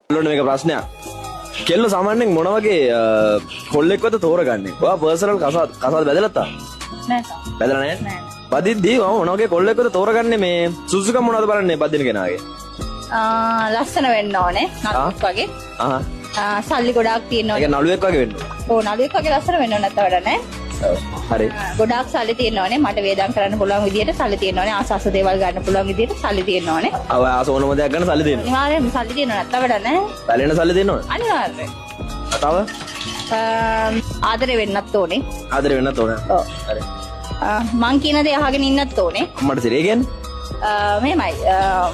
මේක ප්‍රශ්නයක්. කෙල්ල සාමාන්‍යයෙන් මොන වගේ කොල්ලෙක්වද තෝරගන්නේ? ඔයා පර්සනල් කසාද බැදලා තා? නෑ. බැදලා නැහැ? බදිද්දී මොන වගේ කොල්ලෙක්වද තෝරගන්නේ මේ සුසුකම් මොනවද බලන්නේ බදින කෙනාගේ? ලස්සන වෙන්න ඕනේ. නළුවෙක් වගේ. සල්ලි ගොඩාක් තියෙන්න ඒක ඕනේ. නළුවෙක් වගේ වෙන්න ඕනේ. ඔව් නළුවෙක් වගේ ලස්සන වෙන්න ඕනේ නැත්නම් වැඩ නෑ. හරි. ගොඩාක් සල්ලි තියෙන්න ඕනේ. මට වේදම් කරන්න පුළුවන් විදියට සල්ලි තියෙන්න ඕනේ. ආසාස දේවල් ගන්න පුළුවන් විදියට සල්ලි තියෙන්න ඕනේ. ආ සෝනම දෙයක් ගන්න සල්ලි දෙන්න. අනිවාර්යයෙන්ම සල්ලි තියෙන්න ඕනේ නැත්නම් වැඩ නෑ. සැලෙන සල්ලි දෙන්න ඕනේ. අනිවාර්යයෙන්. තව ආදරේ වෙන්නත් ඕනේ. ආදරේ වෙන්නත් ඕනේ. ඔව්. හරි. මං කියන දේ අහගෙන ඉන්නත් ඕනේ. අම්මට සිරේ කියන්නේ? මෙහෙමයි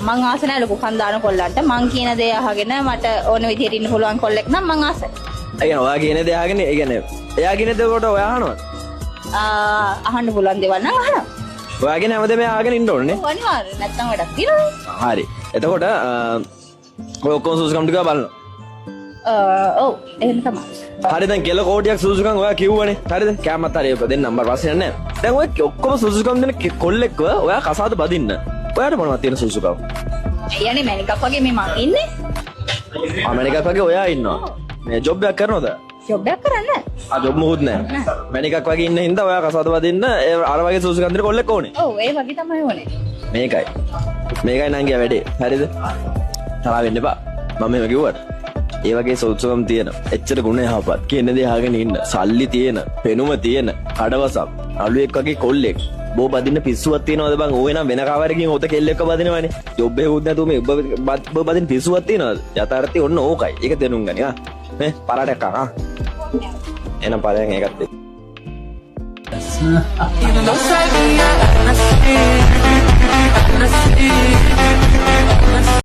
මං ආස නැහැ ලොකු කන්දාන කොල්ලන්ට මං කියන දේ අහගෙන මට ඕන විදිහට ඉන්න පුළුවන් කොල්ලෙක් නම් මං ආසයි. ඒ කියන්නේ ඔයා කියන දේ අහගෙන ඒ කියන්නේ එයා කියන දේ කොට ඔයා අහනවද? අහන්න පුළුවන් දේවල් නම් අහනවා. ඔයා කියන හැමදේම අහගෙන ඉන්න ඕනේ. ඔව් අනිවාර්යයෙන් නැත්තම් වැඩක් තියෙනවා. හරි. එතකොට ඔය ඔක්කොම සුසුකම් ටික බලනවා. ඔව් එහෙම තමයි. හරි දැන් කෙල කෝටියක් සුසුකම් ඔයා කිව්වනේ. හරිද? කැමත් හරි දෙන්න නම්බර් ප්‍රශ්නයක් නැහැ. දැන් ඔය ඔක්කොම සුසුකම් දෙන කොල්ලෙක්ව ඔයා කසාද බදින්න. ඔයාට මොනවද තියෙන සුසුකම්? යන්නේ මැනිකක් වගේ මේ මං ඉන්නේ. අමරිකාවක් වගේ ඔයා ඉන්නවා. මේ ජොබ් එකක් කරනවද? ජොබ් එකක් කරන්නේ. ජොබ් මොකුත් නැහැ. මැනිකක් වගේ ඉන්න හින්දා ඔයා කසාද බදින්න අර වගේ සුසුකම් දෙන කොල්ලෙක් ඕනේ. ඔව් ඒ වගේ තමයි ඕනේ. මේකයි නංගියා වැඩේ. හරිද? තරහ වෙන්න එපා. මම එහෙම කිව්වට. ඒ වගේ සුසුකම් තියෙන, එච්චර ගුණ යහපත්, කියන දේ අහගෙන ඉන්න, සල්ලි තියෙන, පෙනුම තියෙන, කඩවසම්, අලුවෙක් වගේ කොල්ලෙක්. බෝ බදින්න පිස්සුවක් තියනවද බං? ඕවේ නම් වෙන කවරකින් ඔත කෙල්ලෙක්ව බදිනවනේ. ජොබ් එකකුත් නැතුව මේ ඔබ බදින්න පිස්සුවක් තියනවද? යථාර්ථය ඔන්න ඕකයි. ඒක තේරුම් ගනි ආ. නේ පරාටයක් ආ. එනම් පරයන් ඒකත් එක්ක.